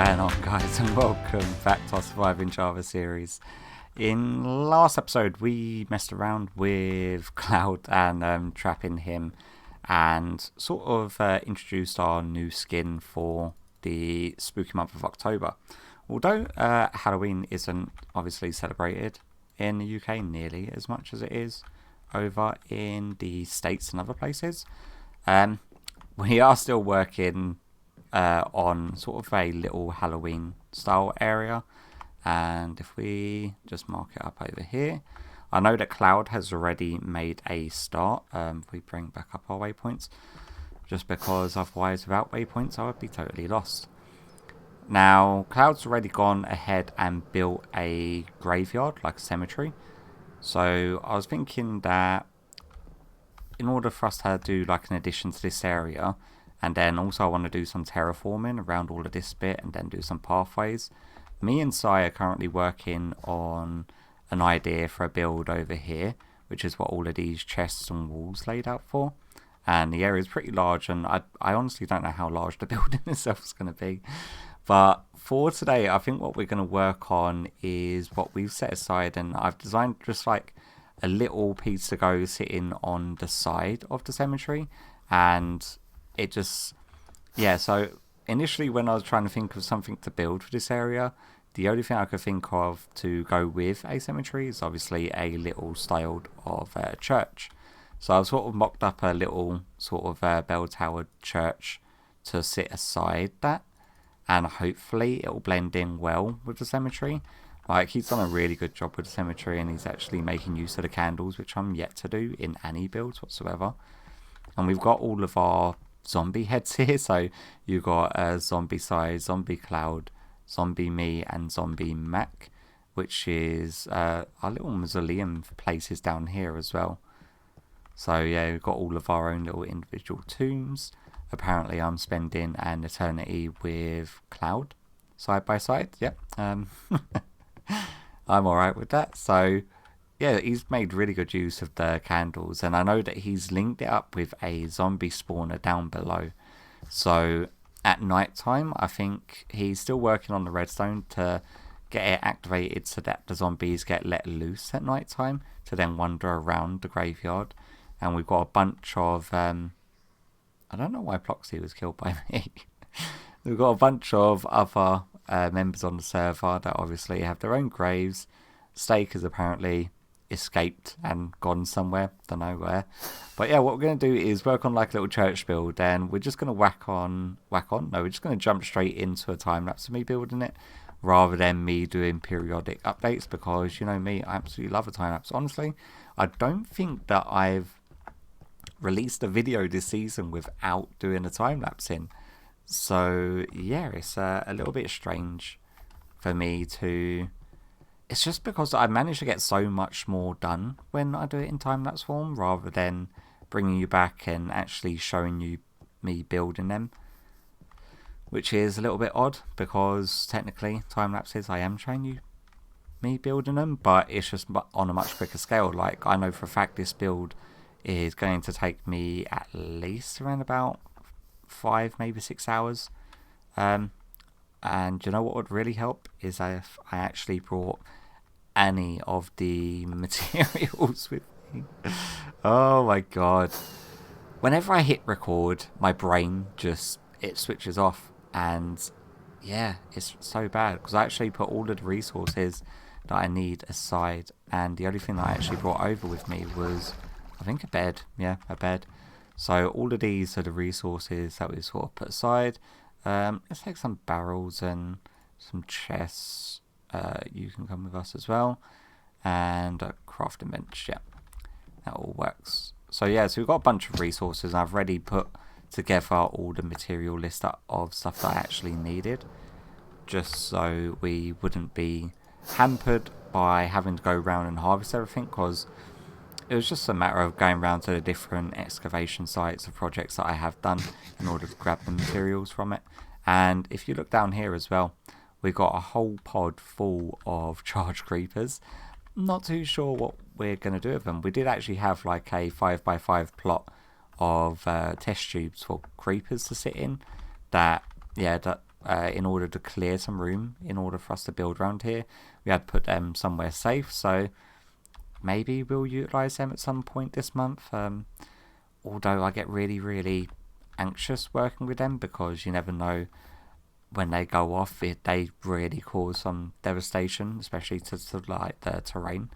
going on, guys, and welcome back to our Surviving Java series. In last episode we messed around with Cloud and trapping him and sort of introduced our new skin for the spooky month of October. Although Halloween isn't obviously celebrated in the UK nearly as much as it is over in the States and other places, we are still working on sort of a little Halloween style area. And if we just mark it up over here, I know that Cloud has already made a start. If we bring back up our waypoints, just because otherwise without waypoints I would be totally lost. Now Cloud's already gone ahead and built a graveyard, like a cemetery. So I was thinking that in order for us to do like an addition to this area, and then also I want to do some terraforming around all of this bit and then do some pathways. Me and Sai are currently working on an idea for a build over here, which is what all of these chests and walls laid out for. And the area is pretty large, and I honestly don't know how large the building itself is going to be. But for today, I think what we're going to work on is what we've set aside, and I've designed just like a little piece to go sitting on the side of the cemetery. And it just, yeah, so initially when I was trying to think of something to build for this area, the only thing I could think of to go with a cemetery is obviously a little styled of a church. So I've sort of mocked up a little sort of bell tower church to sit aside that, and hopefully it'll blend in well with the cemetery. Like, he's done a really good job with the cemetery, and he's actually making use of the candles, which I'm yet to do in any builds whatsoever. And we've got all of our zombie heads here, so you've got zombie Sai, zombie Cloud, zombie me, and zombie Mac, which is our little mausoleum places down here as well. So yeah, we've got all of our own little individual tombs. Apparently I'm spending an eternity with Cloud side by side. Yep. I'm alright with that. So yeah, he's made really good use of the candles, and I know that he's linked it up with a zombie spawner down below. So at night time, I think he's still working on the redstone to get it activated so that the zombies get let loose at night time to then wander around the graveyard. And we've got a bunch of I don't know why Ploxy was killed by me. We've got a bunch of other members on the server that obviously have their own graves. Steak has apparently escaped and gone somewhere, don't know where. But yeah, what we're going to do is work on like a little church build, and we're just going to we're just going to jump straight into a time lapse of me building it, rather than me doing periodic updates, because you know me, I absolutely love a time lapse. Honestly, I don't think that I've released a video this season without doing a time lapse in. So yeah, it's a little bit strange for me to. It's just because I managed to get so much more done when I do it in time-lapse form, rather than bringing you back and actually showing you me building them. Which is a little bit odd, because technically time-lapses I am showing you me building them, but it's just on a much quicker scale. Like, I know for a fact this build is going to take me at least around about 5, maybe 6 hours. And you know what would really help is if I actually brought any of the materials with me. Oh my god. Whenever I hit record, my brain it switches off, and yeah, it's so bad because I actually put all of the resources that I need aside, and the only thing that I actually brought over with me was, I think, a bed. Yeah, a bed. So all of these are the resources that we sort of put aside. Let's take some barrels and some chests. You can come with us as well. And a crafting bench. Yeah, that all works. So yeah, so we've got a bunch of resources. I've already put together all the material list of stuff that I actually needed, just so we wouldn't be hampered by having to go around and harvest everything, because it was just a matter of going around to the different excavation sites of projects that I have done in order to grab the materials from it. And if you look down here as well, we've got a whole pod full of charged creepers. Not too sure what we're going to do with them. We did actually have like a 5x5 plot of test tubes for creepers to sit in. That, yeah, that in order to clear some room in order for us to build around here. We had to put them somewhere safe, so maybe we'll utilise them at some point this month. Although I get really anxious working with them, because you never know when they go off, they really cause some devastation, especially to like the terrain.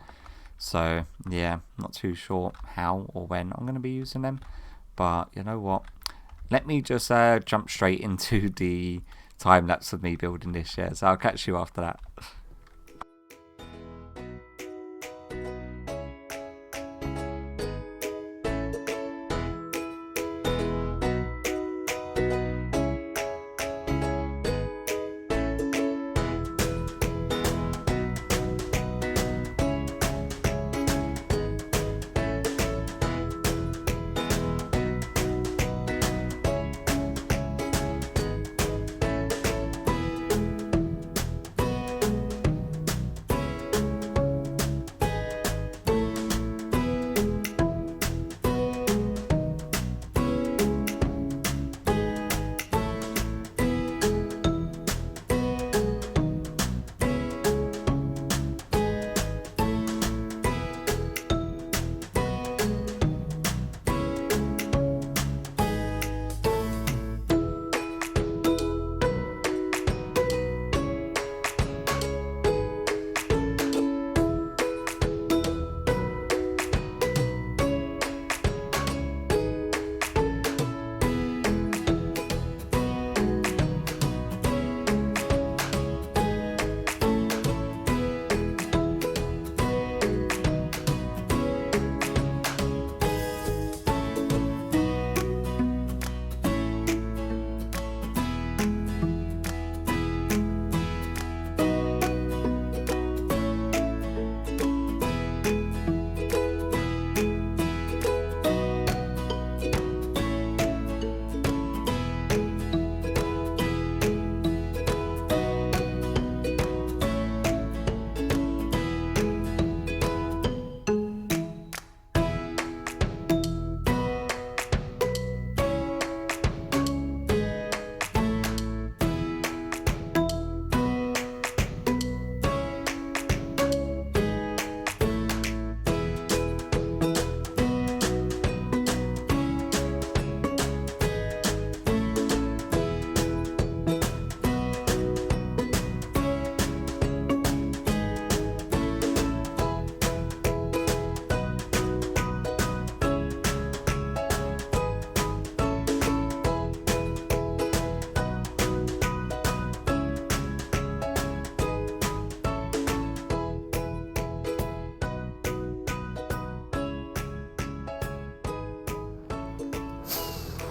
So yeah, not too sure how or when I'm going to be using them, but you know what, let me just jump straight into the time lapse of me building this. Yeah, so I'll catch you after that.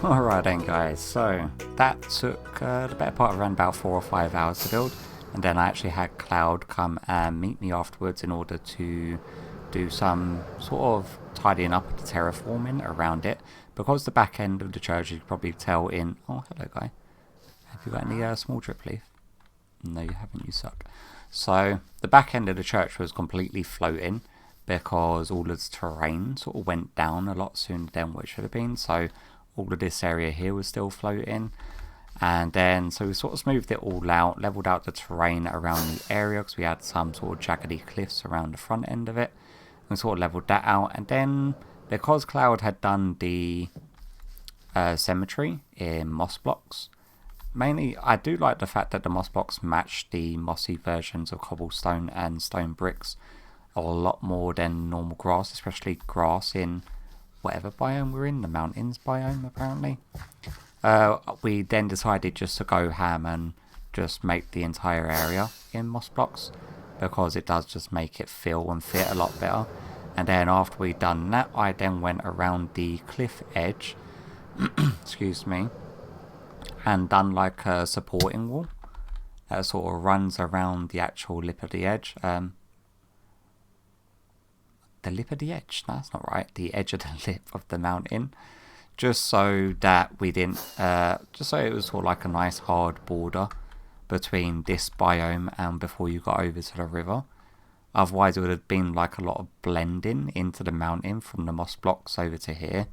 Alright then guys, so that took the better part of around about 4 or 5 hours to build, and then I actually had Clowd come and meet me afterwards in order to do some sort of tidying up the terraforming around it, because the back end of the church, you can probably tell in... Oh, hello guy. Have you got any small drip leaf? No, you haven't, you suck. So the back end of the church was completely floating because all of the terrain sort of went down a lot sooner than what it should have been. So all of this area here was still floating, and then so we sort of smoothed it all out, leveled out the terrain around the area because we had some sort of jaggedy cliffs around the front end of it. We sort of leveled that out, and then because Cloud had done the cemetery in moss blocks, mainly I do like the fact that the moss blocks match the mossy versions of cobblestone and stone bricks a lot more than normal grass, especially grass in whatever biome we're in, the mountains biome apparently. We then decided just to go ham and just make the entire area in moss blocks, because it does just make it feel and fit a lot better. And then after we'd done that, I then went around the cliff edge excuse me, and done like a supporting wall that sort of runs around the actual lip of the edge. The lip of the edge? No, that's not right. The edge of the lip of the mountain. Just so that we didn't... just so it was sort of like a nice hard border between this biome and before you got over to the river. Otherwise it would have been like a lot of blending into the mountain from the moss blocks over to here.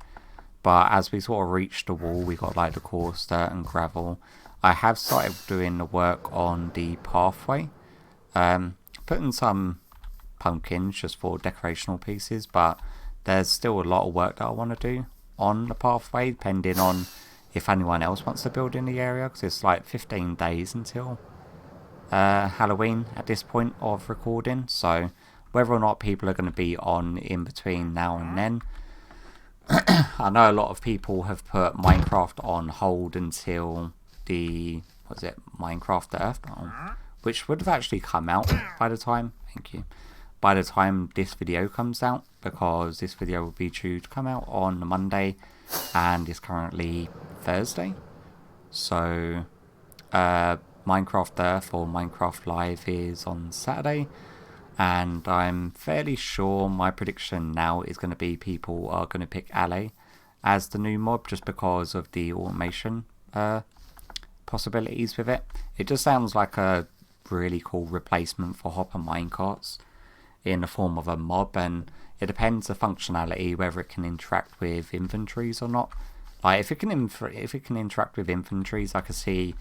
But as we sort of reached the wall, we got like the coarse dirt and gravel. I have started doing the work on the pathway. Putting some pumpkins just for decorational pieces, but there's still a lot of work that I want to do on the pathway, depending on if anyone else wants to build in the area, because it's like 15 days until Halloween at this point of recording, so whether or not people are going to be on in between now and then. I know a lot of people have put Minecraft on hold until the Minecraft Earth, which would have actually come out by the time, thank you, by the time this video comes out, because this video will be due to come out on Monday and it's currently Thursday. So Minecraft Earth or Minecraft Live is on Saturday, and I'm fairly sure my prediction now is going to be people are going to pick Alley as the new mob just because of the automation possibilities with it. It just sounds like a really cool replacement for hopper minecarts in the form of a mob, and it depends the functionality whether it can interact with inventories or not. Like if it can interact with inventories, I could see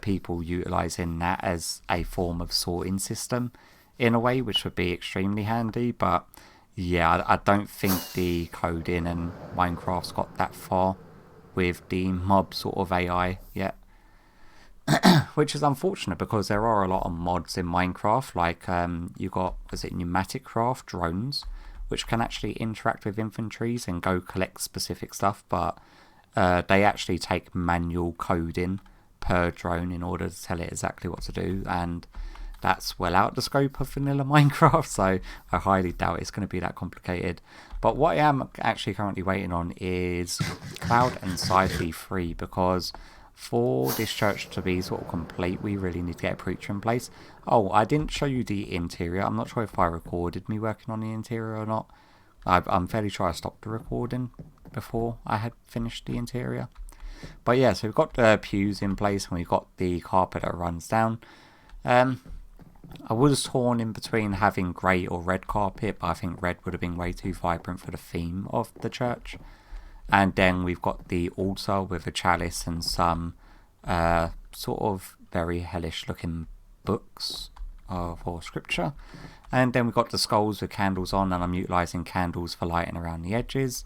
people utilizing that as a form of sorting system in a way, which would be extremely handy. But yeah, I don't think the coding and Minecraft's got that far with the mob sort of AI yet. Which is unfortunate because there are a lot of mods in Minecraft, like you got, pneumatic craft drones, which can actually interact with inventories and go collect specific stuff, but they actually take manual coding per drone in order to tell it exactly what to do, and that's well out the scope of vanilla Minecraft, so I highly doubt it's going to be that complicated. But what I am actually currently waiting on is Clowd and Side V3, because for this church to be sort of complete, we really need to get a preacher in place. Oh, I didn't show you the interior. I'm not sure if I recorded me working on the interior or not. I'm fairly sure I stopped the recording before I had finished the interior. But yeah, so we've got the pews in place and we've got the carpet that runs down. I was torn in between having grey or red carpet, but I think red would have been way too vibrant for the theme of the church. And then we've got the altar with a chalice and some sort of very hellish looking books for scripture. And then we've got the skulls with candles on, and I'm utilising candles for lighting around the edges.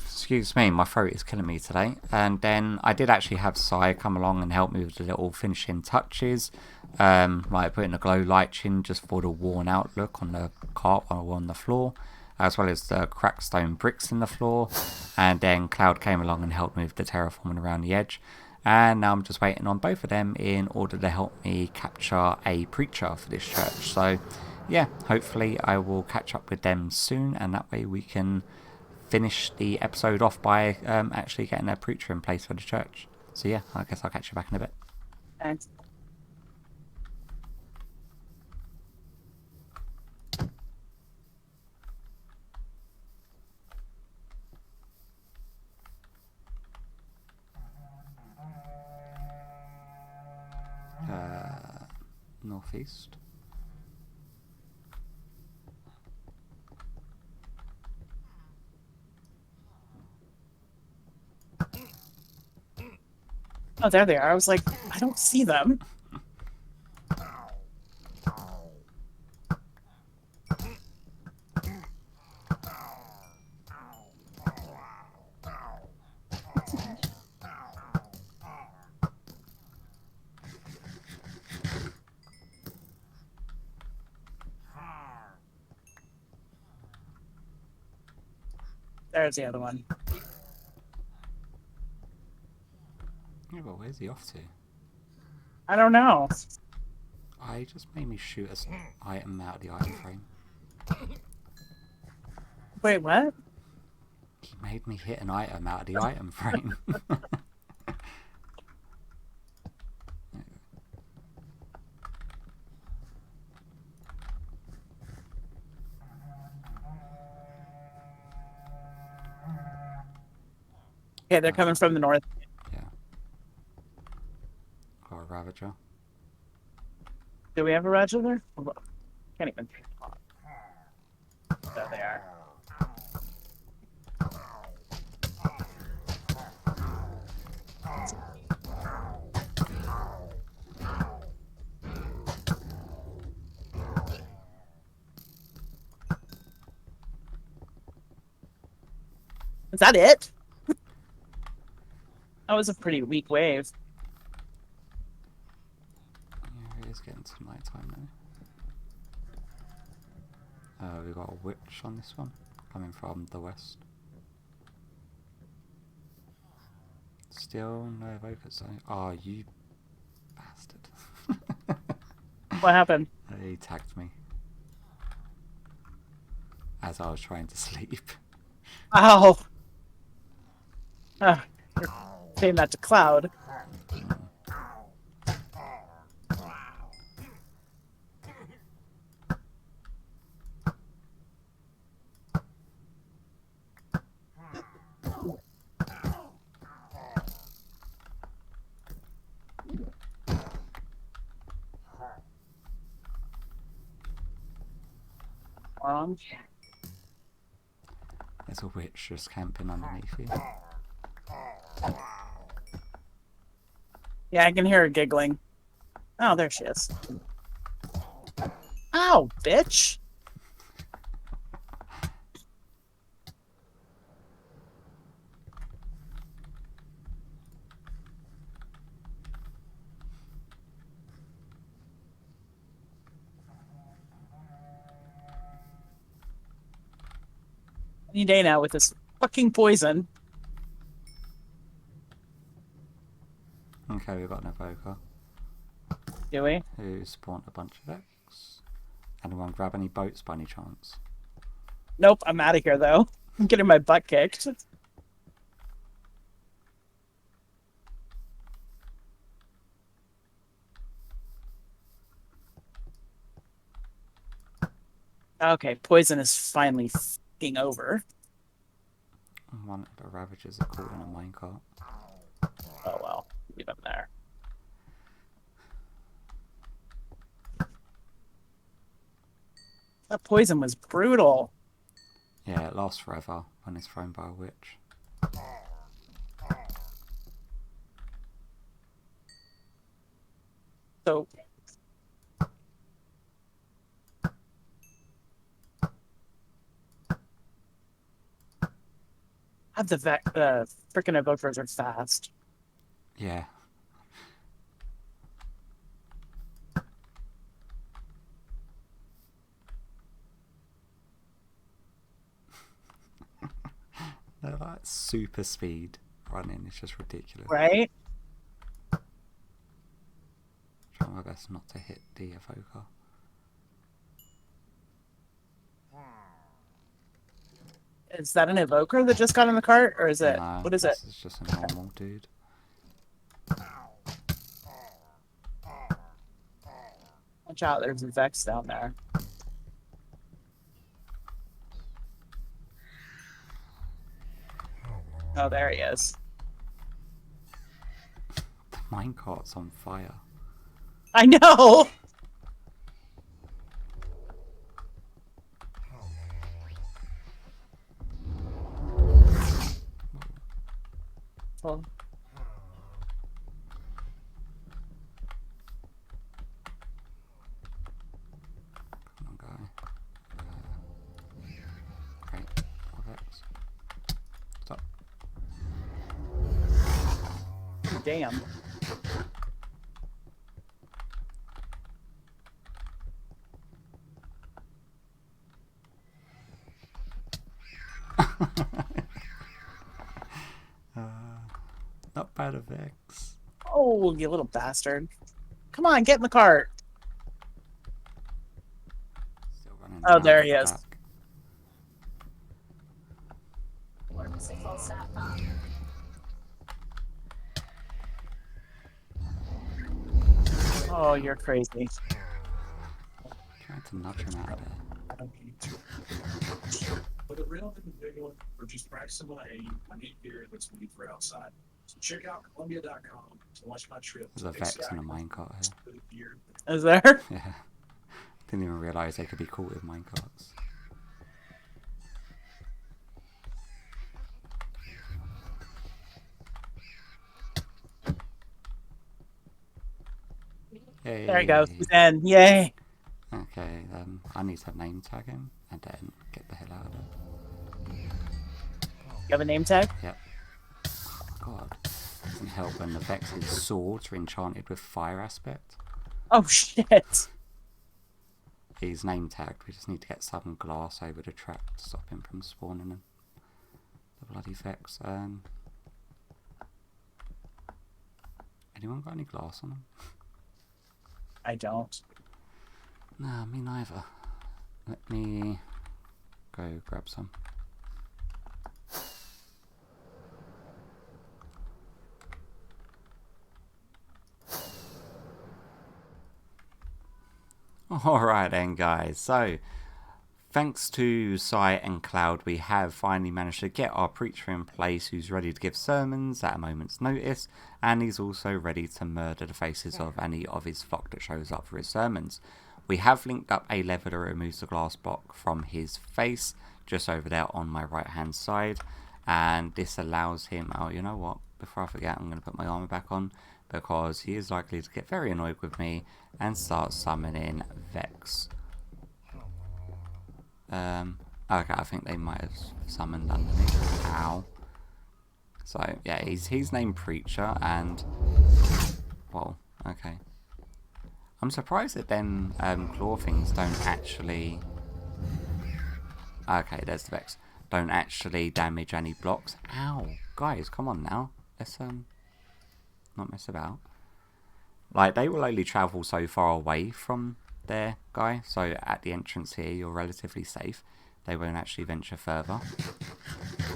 Excuse me, my throat is killing me today. And then I did actually have Sai come along and help me with the little finishing touches, like putting a glow light in just for the worn out look on the cart while on the floor, as well as the cracked stone bricks in the floor. And then Cloud came along and helped me with the terraforming around the edge, and now I'm just waiting on both of them in order to help me capture a preacher for this church. So yeah, hopefully I will catch up with them soon, and that way we can finish the episode off by actually getting a preacher in place for the church. So yeah, I guess I'll catch you back in a bit. Thanks. Northeast. Oh, there they are. I was like, I don't see them. There's the other one. Yeah, but where's he off to? I don't know. I just made me shoot an item out of the item frame. Wait, what? He made me hit an item out of the item frame. Okay, they're coming from the north. Yeah. Got a Ravager. Do we have a Ravager there? Can't even. There they are. Is that it? That was a pretty weak wave. Yeah, it is getting to night time now. We've got a witch on this one, coming from the west. Still no evokers though. Oh, you bastard. What happened? He tagged me as I was trying to sleep. Ow! You're saying that to Cloud. Wrong. There's a witch just camping underneath you. Yeah, I can hear her giggling. Oh, there she is. Ow, bitch! Any day now with this fucking poison. Okay, we've got an evoker Do we? who spawned a bunch of X. Anyone grab any boats by any chance? Nope, I'm out of here though. I'm getting my butt kicked. Okay, poison is finally f***ing over. One of the Ravagers are caught in a minecart. Oh well, leave him there. That poison was brutal. Yeah, it lasts forever when it's thrown by a witch. So have the freaking evokers are fast. Yeah. They're like super speed running, it's just ridiculous. Right? Trying my best not to hit the evoker. Is that an evoker that just got in the cart, or is it? No, What is it? this is just a normal dude. Watch out! There's a Vex down there. Oh, there he is. The minecart's on fire. I know. Well, Come on, guy. Great. Perfect. Stop. damn. Not bad of X. Oh, you little bastard! Come on, get in the cart. Still running Oh, around there at he the is. back. Oh, you're crazy. Trying to nudge him out of there. But the real individual or just maximum I need beer that's made for outside. So check out Columbia.com to launch my trip. There's a Vex and a minecart here. Is there? Yeah. Didn't even realise they could be caught with minecarts. Yay. There he goes. He's in. Yay. Okay, then I need to name tag him and then get the hell out of there. You have a name tag? Yep. God. Doesn't help when the Vex's swords are enchanted with fire aspect. Oh shit! He's name tagged. We just need to get some glass over the trap to stop him from spawning them. The bloody Vex. Anyone got any glass on them? I don't. Nah, me neither. Let me go grab some. Alright then guys, so thanks to Sai and Cloud, we have finally managed to get our preacher in place who's ready to give sermons at a moment's notice, and he's also ready to murder the faces of any of his flock that shows up for his sermons. We have linked up a lever that removes the glass block from his face, just over there on my right hand side, and this allows him, oh you know what, before I forget I'm going to put my armor back on, because he is likely to get very annoyed with me and start summoning Vex. Okay, I think they might have summoned underneath. Ow. So, yeah, he's named Preacher, and... Well, okay. I'm surprised that then claw things don't actually... Okay, there's the Vex. Don't actually damage any blocks. Ow. Guys, come on now. Let's, not mess about. Like, they will only travel so far away from their guy, so at the entrance here you're relatively safe. They won't actually venture further.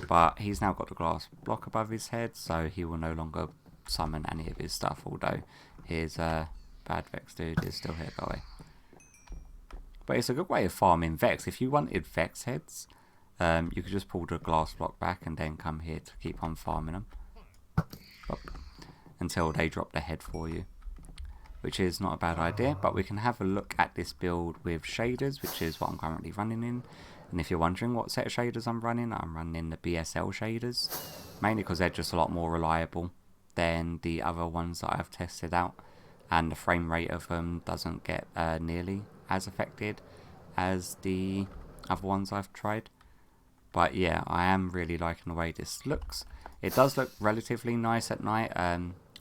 But he's now got the glass block above his head, so he will no longer summon any of his stuff, although his bad Vex dude is still here, go away. But it's a good way of farming Vex. If you wanted Vex heads, you could just pull the glass block back and then come here to keep on farming them. Up. Until they drop their head for you, which is not a bad idea. But we can have a look at this build with shaders, which is what I'm currently running in. And if you're wondering what set of shaders I'm running the BSL shaders, mainly because they're just a lot more reliable than the other ones that I've tested out, and the frame rate of them doesn't get nearly as affected as the other ones I've tried. But yeah, I am really liking the way this looks. It does look relatively nice at night.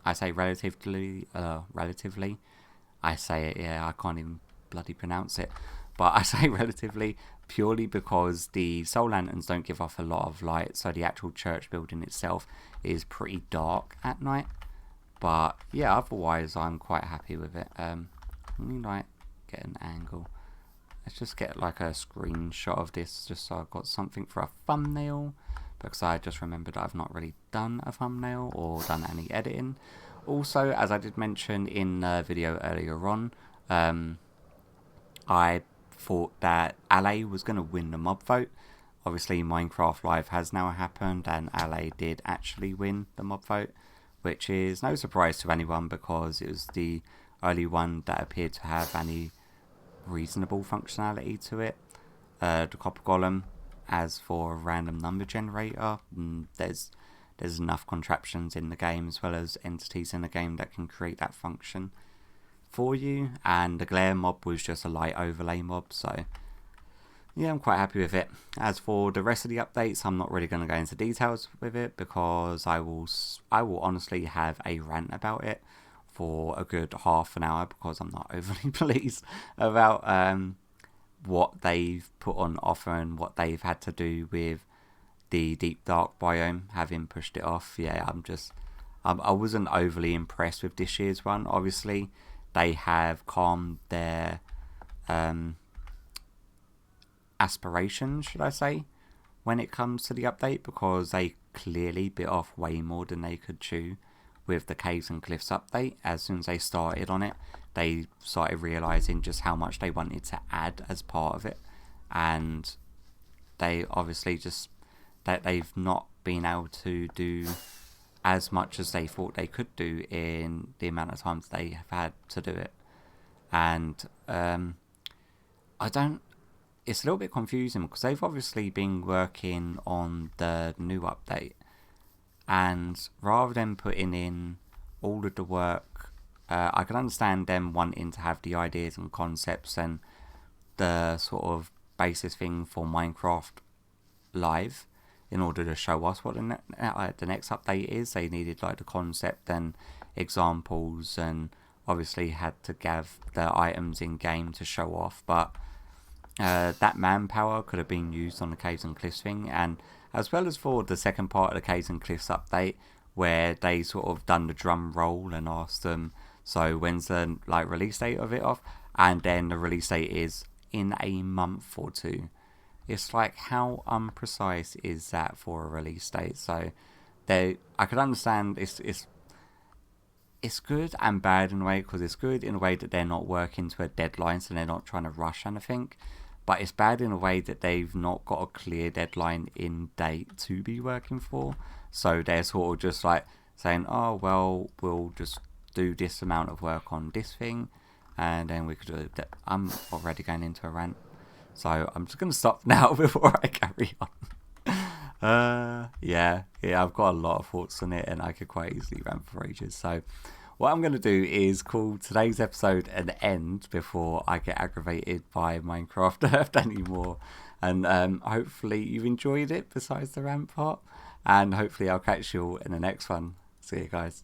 I say relatively. I say it, yeah, I can't even bloody pronounce it. But I say relatively purely because the soul lanterns don't give off a lot of light, so the actual church building itself is pretty dark at night. But yeah, otherwise I'm quite happy with it. Let me like get an angle. Let's just get like a screenshot of this, just so I've got something for a thumbnail, because I just remembered I've not really done a thumbnail or done any editing. Also, as I did mention in the video earlier on, I thought that LA was going to win the mob vote. Obviously, Minecraft Live has now happened, and LA did actually win the mob vote, which is no surprise to anyone because it was the only one that appeared to have any reasonable functionality to it. The copper golem, as for a random number generator, there's enough contraptions in the game as well as entities in the game that can create that function for you, and the glare mob was just a light overlay mob, so yeah, I'm quite happy with it. As for the rest of the updates, I'm not really going to go into details with it because I will honestly have a rant about it for a good half an hour because I'm not overly pleased about what they've put on offer and what they've had to do with the deep dark biome, having pushed it off. Yeah, I wasn't overly impressed with this year's one. Obviously, they have calmed their aspirations, should I say, when it comes to the update, because they clearly bit off way more than they could chew with the Caves and Cliffs update. As soon as they started on it, they started realizing just how much they wanted to add as part of it, and they obviously just that they've not been able to do as much as they thought they could do in the amount of times they have had to do it. And it's a little bit confusing because they've obviously been working on the new update, and rather than putting in all of the work, I can understand them wanting to have the ideas and concepts and the sort of basis thing for Minecraft Live in order to show us what the next update is. They needed like the concept and examples, and obviously had to give the items in game to show off. But that manpower could have been used on the Caves and Cliffs thing, and as well as for the second part of the Caves and Cliffs update, where they sort of done the drum roll and asked them, so when's the like release date of it off, and then the release date is in a month or two. It's like, how unprecise is that for a release date? So I could understand it's good and bad in a way, because it's good in a way that they're not working to a deadline, so they're not trying to rush anything. But it's bad in a way that they've not got a clear deadline in date to be working for. So they're sort of just like saying, oh, well, we'll just do this amount of work on this thing, and then we could do that. I'm already going into a rant, so I'm just going to stop now before I carry on. Yeah, I've got a lot of thoughts on it, and I could quite easily rant for ages. So what I'm going to do is call today's episode an end before I get aggravated by Minecraft Earth anymore. And hopefully you've enjoyed it besides the rant part. And hopefully I'll catch you all in the next one. See you guys.